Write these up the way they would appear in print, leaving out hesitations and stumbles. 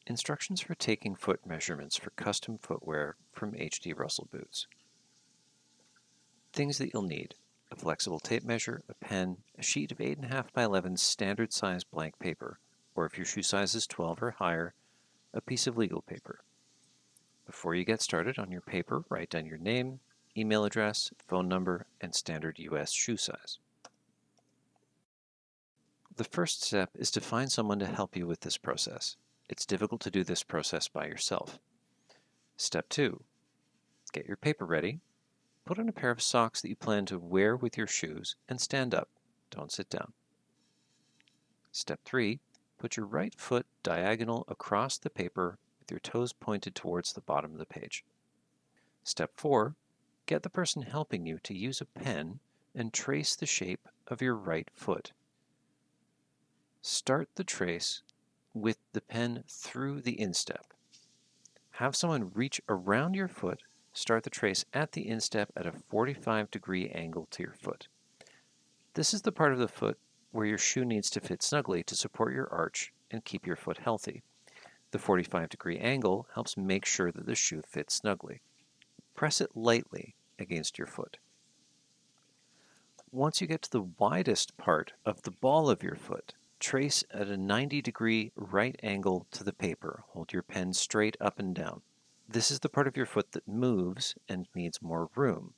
Instructions for taking foot measurements for custom footwear from H.D. Russell boots. Things that you'll need: a flexible tape measure, a pen, a sheet of 8.5 by 11 standard size blank paper, or if your shoe size is 12 or higher, a piece of legal paper. Before you get started on your paper, write down your name, email address, phone number, and standard U.S. shoe size. The first step is to find someone to help you with this process. It's difficult to do this process by yourself. Step 2. Get your paper ready. Put on a pair of socks that you plan to wear with your shoes and stand up. Don't sit down. Step 3. Put your right foot diagonal across the paper with your toes pointed towards the bottom of the page. Step 4. Get the person helping you to use a pen and trace the shape of your right foot. Start the trace with the pen through the instep. Have someone reach around your foot. Start the trace at the instep at a 45-degree angle to your foot. This is the part of the foot where your shoe needs to fit snugly to support your arch and keep your foot healthy. The 45-degree angle helps make sure that the shoe fits snugly. Press it lightly against your foot. Once you get to the widest part of the ball of your foot, trace at a 90-degree right angle to the paper. Hold your pen straight up and down. This is the part of your foot that moves and needs more room.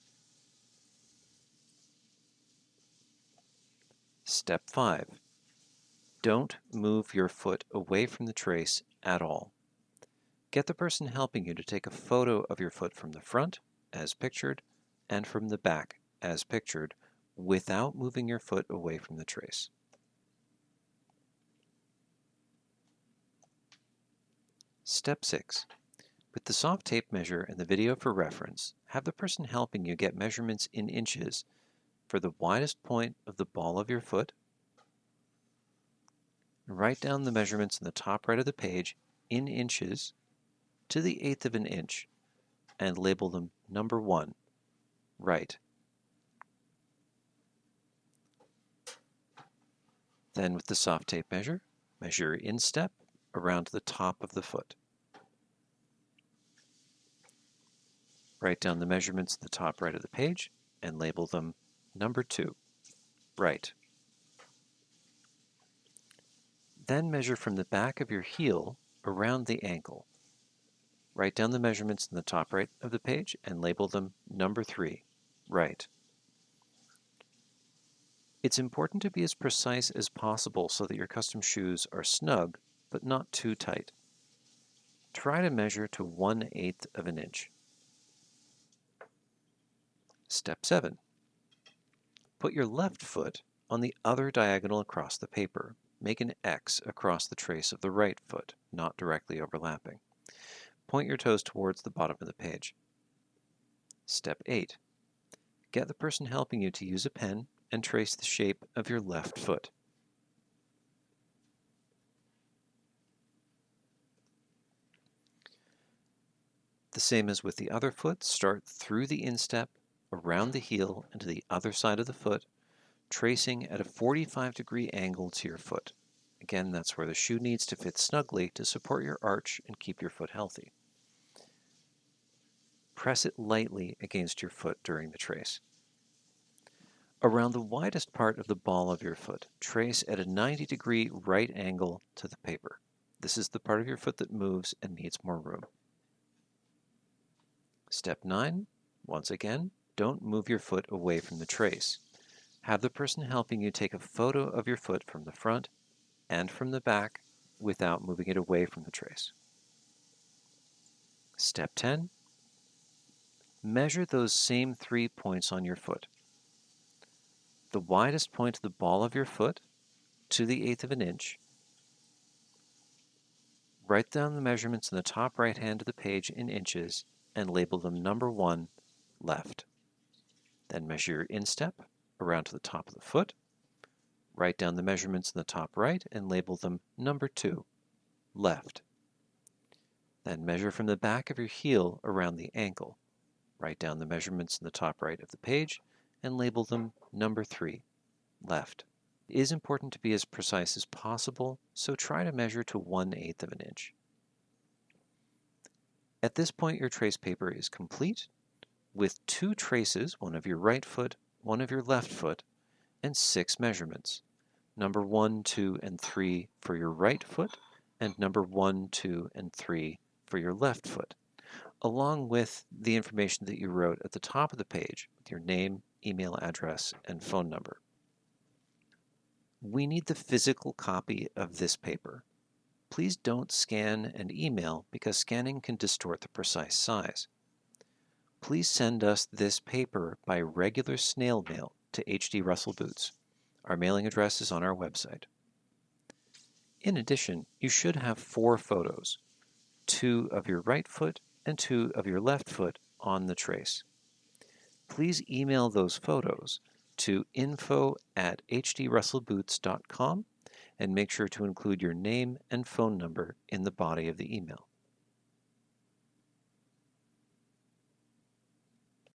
Step 5. Don't move your foot away from the trace at all. Get the person helping you to take a photo of your foot from the front, as pictured, and from the back, as pictured, without moving your foot away from the trace. Step 6. With the soft tape measure and the video for reference, have the person helping you get measurements in inches for the widest point of the ball of your foot. Write down the measurements in the top right of the page in inches to the 1/8 of an inch and label them number 1, right. Then with the soft tape measure, measure instep around the top of the foot. Write down the measurements in the top right of the page and label them number 2, right. Then measure from the back of your heel around the ankle. Write down the measurements in the top right of the page and label them number 3, right. It's important to be as precise as possible so that your custom shoes are snug but not too tight. Try to measure to 1/8 of an inch. Step 7. Put your left foot on the other diagonal across the paper. Make an X across the trace of the right foot, not directly overlapping. Point your toes towards the bottom of the page. Step 8. Get the person helping you to use a pen and trace the shape of your left foot. The same as with the other foot, start through the instep, around the heel, and to the other side of the foot, tracing at a 45-degree angle to your foot. Again, that's where the shoe needs to fit snugly to support your arch and keep your foot healthy. Press it lightly against your foot during the trace. Around the widest part of the ball of your foot, trace at a 90-degree right angle to the paper. This is the part of your foot that moves and needs more room. Step 9. Once again, don't move your foot away from the trace. Have the person helping you take a photo of your foot from the front and from the back without moving it away from the trace. Step 10. Measure those same 3 points on your foot. The widest point of the ball of your foot to the 1/8 of an inch. Write down the measurements in the top right hand of the page in inches and label them number 1, left. Then measure your instep around to the top of the foot. Write down the measurements in the top right and label them number 2, left. Then measure from the back of your heel around the ankle. Write down the measurements in the top right of the page and label them number 3, left. It is important to be as precise as possible, so try to measure to 1/8 of an inch. At this point, your trace paper is complete with 2 traces, one of your right foot, one of your left foot, and 6 measurements. Number 1, 2, and 3 for your right foot, and number 1, 2, and 3 for your left foot, along with the information that you wrote at the top of the page with your name, email address, and phone number. We need the physical copy of this paper. Please don't scan and email because scanning can distort the precise size. Please send us this paper by regular snail mail to H.D. Russell Boots. Our mailing address is on our website. In addition, you should have 4 photos, 2 of your right foot and 2 of your left foot on the trace. Please email those photos to info@hdrussellboots.com and make sure to include your name and phone number in the body of the email.